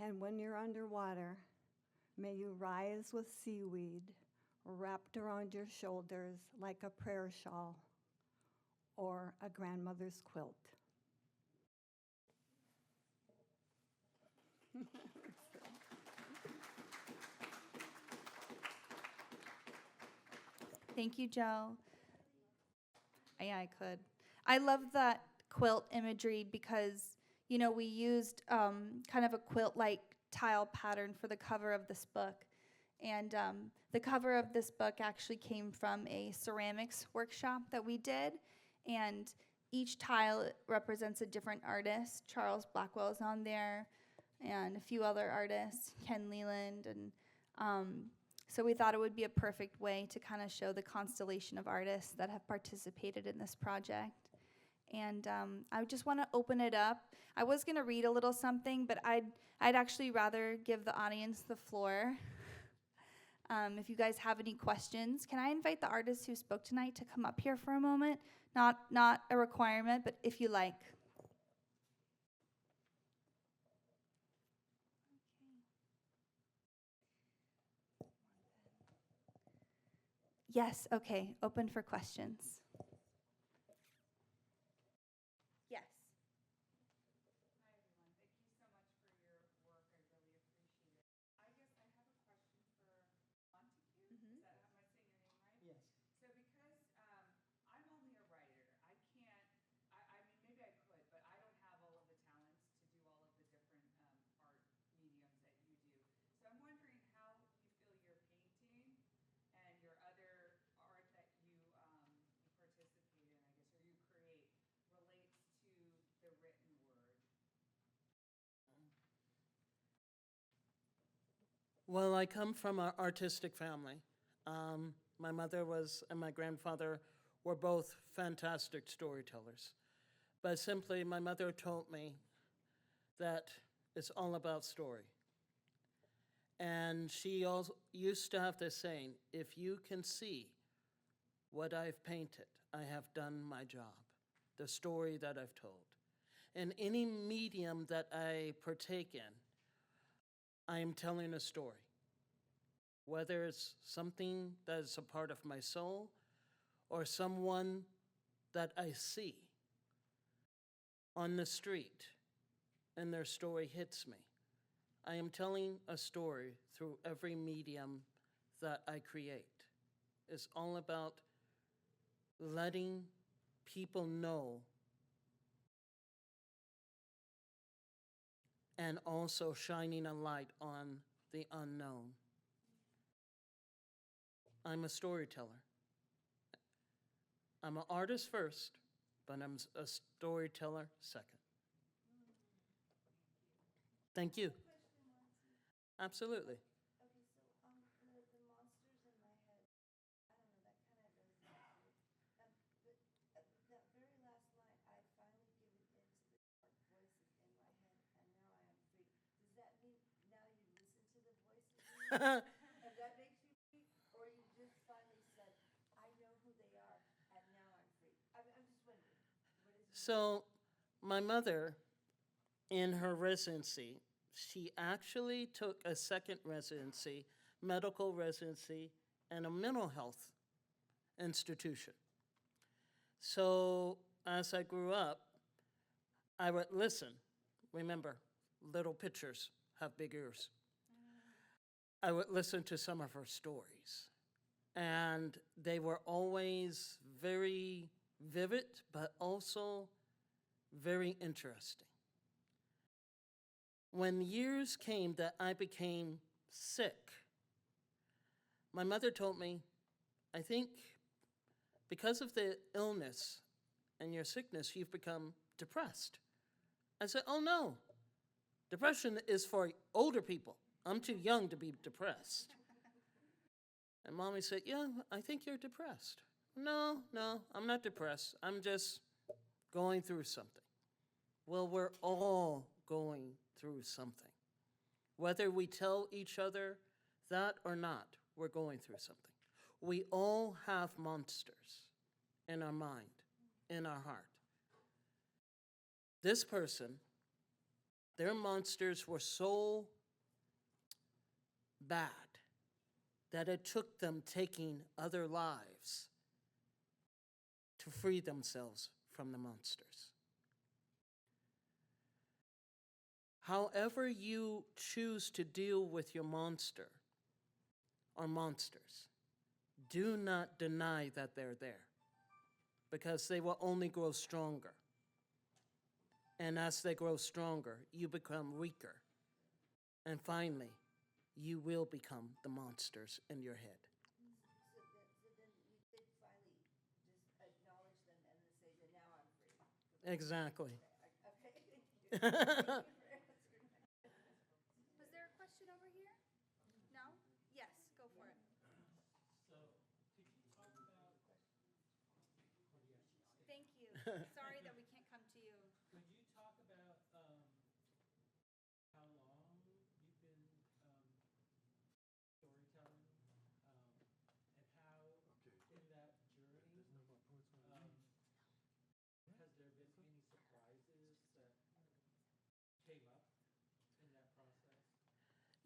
And when you're underwater, may you rise with seaweed wrapped around your shoulders like a prayer shawl or a grandmother's quilt. Thank you, Joe. Yeah, I could. I love that quilt imagery because, you know, we used kind of a quilt-like tile pattern for the cover of this book. And the cover of this book actually came from a ceramics workshop that we did. And each tile represents a different artist. Charles Blackwell is on there, and a few other artists, Ken Leland. And so we thought it would be a perfect way to kind of show the constellation of artists that have participated in this project. And I just want to open it up. I was going to read a little something, but I'd actually rather give the audience the floor. If you guys have any questions, can I invite the artists who spoke tonight to come up here for a moment? Not a requirement, but if you like. Yes, okay, open for questions. Yes. Hi, everyone. Thank you so much for your work. I really appreciate it. I guess I have a question for Monteque. Mhm. Am I saying your name right? Yes. So because I'm only a writer, I can't, I mean, maybe I could, but I don't have all of the talents to do all of the different art mediums that you do. So I'm wondering how you feel your painting and your other art that you participate in, I guess, or you create, relates to the written word. Well, I come from an artistic family. My mother and my grandfather were both fantastic storytellers. But simply, my mother told me that it's all about story. And she also used to have this saying, if you can see what I've painted, I have done my job, the story that I've told. In any medium that I partake in, I am telling a story. Whether it's something that is a part of my soul or someone that I see on the street and their story hits me. I am telling a story through every medium that I create. It's all about letting people know and also shining a light on the unknown. I'm a storyteller. I'm an artist first, but I'm a storyteller second. Thank you. Absolutely. So, my mother, in her residency, she actually took a second residency, medical residency, and a mental health institution. So, as I grew up, I would listen. Remember, little pictures have big ears. I would listen to some of her stories, and they were always very vivid, but also very interesting. When years came that I became sick, my mother told me, I think because of the illness and your sickness, you've become depressed. I said, oh no, depression is for older people. I'm too young to be depressed. And Mommy said, yeah, I think you're depressed. No, I'm not depressed. I'm just going through something. Well, we're all going through something. Whether we tell each other that or not, we're going through something. We all have monsters in our mind, in our heart. This person, their monsters were so bad that it took them taking other lives to free themselves from the monsters. However you choose to deal with your monster or monsters, do not deny that they're there, because they will only grow stronger. And as they grow stronger, you become weaker. And finally, you will become the monsters in your head. Exactly. Was there a question over here? No? Yes, go for it. Thank you. Sorry that we can't come to you. Could you talk about how long you've been storytelling and how in that journey has there been any surprises that came up in that process?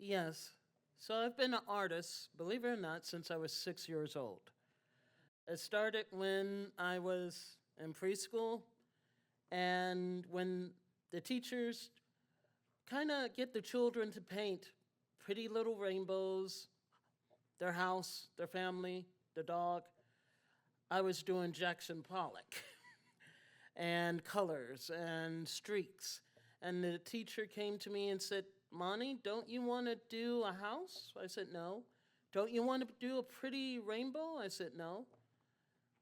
Yes. So I've been an artist, believe it or not, since I was 6 years old. It started when I was in preschool, and when the teachers kind of get the children to paint pretty little rainbows, their house, their family, the dog, I was doing Jackson Pollock and colors and streaks. And the teacher came to me and said, Monty, don't you want to do a house? I said, no. Don't you want to do a pretty rainbow? I said, no.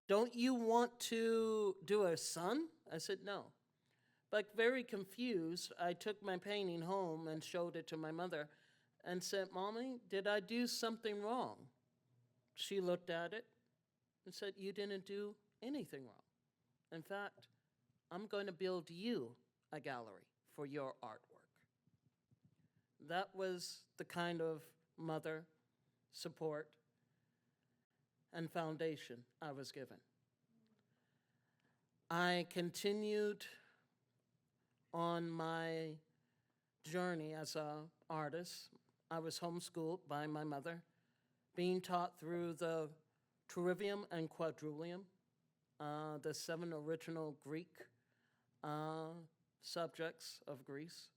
Don't you want to do a sun? I said, no. But very confused, I took my painting home and showed it to my mother and said, Mommy, did I do something wrong? She looked at it and said, you didn't do anything wrong. In fact, I'm going to build you a gallery for your artwork. That was the kind of mother support and foundation I was given. I continued on my journey as an artist. I was homeschooled by my mother, being taught through the trivium and quadrivium, the 7 original Greek subjects of Greece.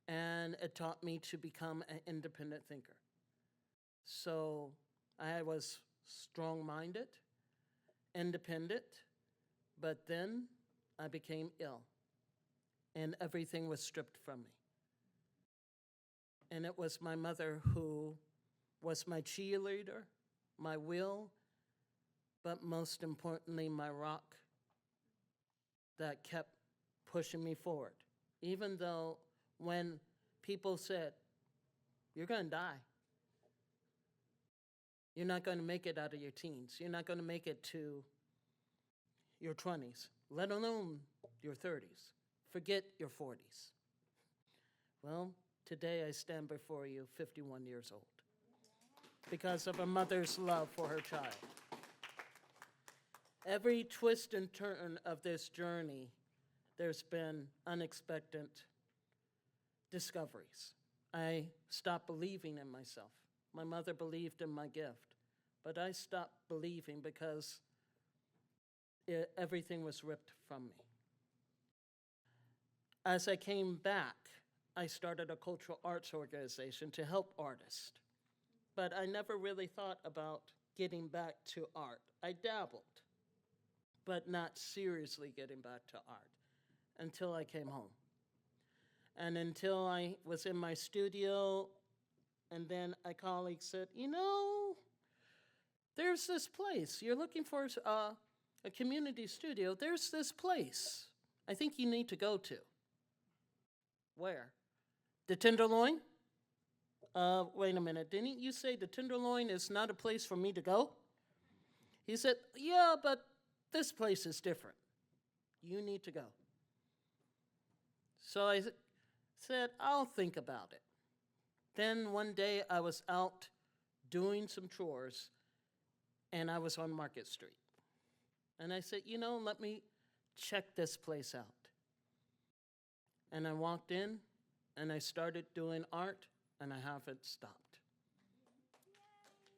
And it taught me to become an independent thinker. So I was strong-minded, independent, but then I became ill, and everything was stripped from me. And it was my mother who was my cheerleader, my will, but most importantly, my rock that kept pushing me forward. Even though when people said, you're going to die, you're not going to make it out of your teens, you're not going to make it to your 20s, let alone your 30s. Forget your 40s. Well, today I stand before you 51 years old because of a mother's love for her child. Every twist and turn of this journey, there's been unexpected discoveries. I stopped believing in myself. My mother believed in my gift, but I stopped believing because everything was ripped from me. As I came back, I started a cultural arts organization to help artists, but I never really thought about getting back to art. I dabbled, but not seriously getting back to art until I came home. And until I was in my studio, and then a colleague said, you know, there's this place. You're looking for a community studio. There's this place I think you need to go to. Where? The Tenderloin? Wait a minute, didn't you say the Tenderloin is not a place for me to go? He said, yeah, but this place is different. You need to go. So I said, I'll think about it. Then one day I was out doing some chores, and I was on Market Street. And I said, you know, let me check this place out. And I walked in, and I started doing art, and I haven't stopped.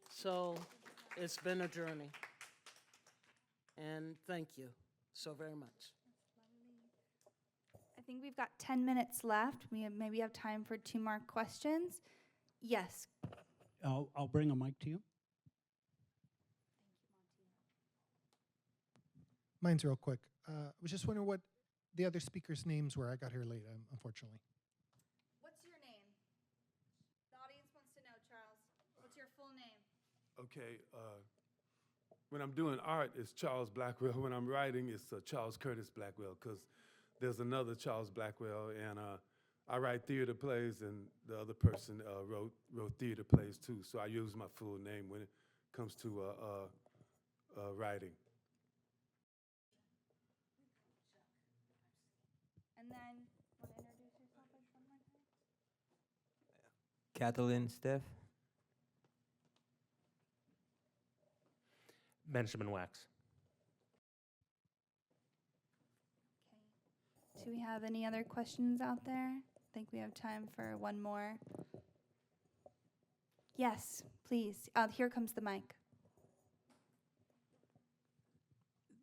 So it's been a journey. And thank you so very much. I think we've got 10 minutes left. We maybe have time for 2 more questions. Yes. I'll bring a mic to you. Mine's real quick. I was just wondering what the other speakers' names were. I got here late, unfortunately. What's your name? The audience wants to know, Charles. What's your full name? Okay, when I'm doing art, it's Charles Blackwell. When I'm writing, it's Charles Curtis Blackwell, because there's another Charles Blackwell, and I write theater plays, and the other person wrote theater plays too. So I use my full name when it comes to writing. And then, want to introduce yourself as one more time? Catalin, Stef. Benjamin Wachs. Okay. Do we have any other questions out there? I think we have time for one more. Yes, please. Here comes the mic.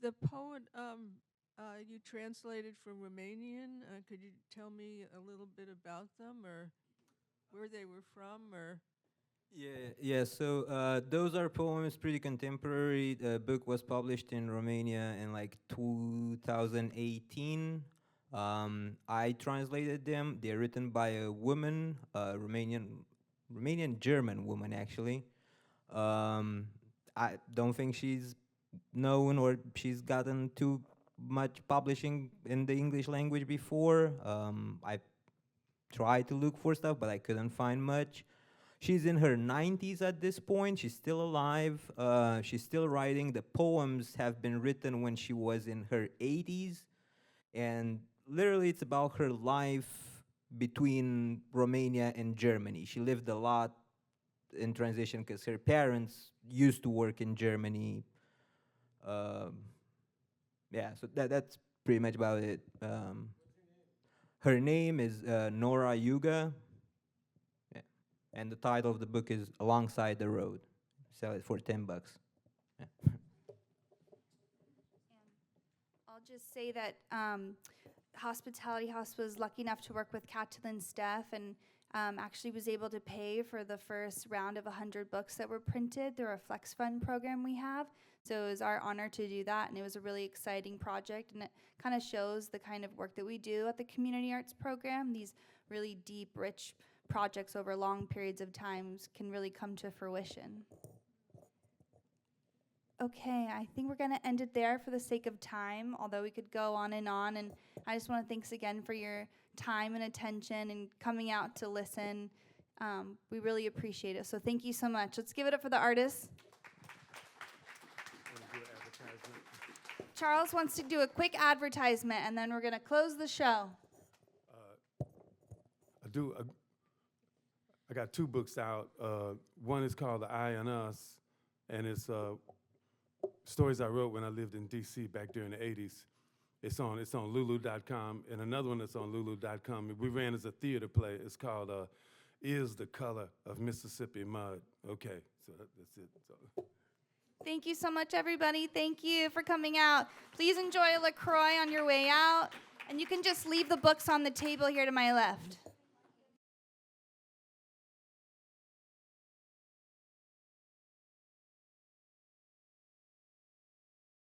The poet you translated from Romanian. Could you tell me a little bit about them, or where they were from, or? Yeah. So those are poems, pretty contemporary. The book was published in Romania in like 2018. I translated them. They're written by a woman, a Romanian-German woman, actually. I don't think she's known or she's gotten too much publishing in the English language before. I tried to look for stuff, but I couldn't find much. She's in her 90s at this point. She's still alive. She's still writing. The poems have been written when she was in her 80s. And literally, it's about her life between Romania and Germany. She lived a lot in transition because her parents used to work in Germany. Yeah, so that's pretty much about it. Her name is Nora Yuga. And the title of the book is Alongside the Road. Sell it for $10. Yeah. I'll just say that Hospitality House was lucky enough to work with Catalin Stef, and actually was able to pay for the first round of 100 books that were printed through a Flex Fund program we have. So it was our honor to do that, and it was a really exciting project, and it kind of shows the kind of work that we do at the Community Arts Program. These really deep, rich projects over long periods of time can really come to fruition. Okay, I think we're going to end it there for the sake of time, although we could go on. And I just want to thanks again for your time and attention and coming out to listen. We really appreciate it. So thank you so much. Let's give it up for the artists. Charles wants to do a quick advertisement, and then we're going to close the show. I got 2 books out. One is called The I and Us, and it's stories I wrote when I lived in D.C. back during the 80s. It's on Lulu.com, and another one that's on Lulu.com. We ran as a theater play. It's called Is the Color of Mississippi Mud. Okay, so that's it. So. Thank you so much, everybody. Thank you for coming out. Please enjoy a LaCroix on your way out, and you can just leave the books on the table here to my left.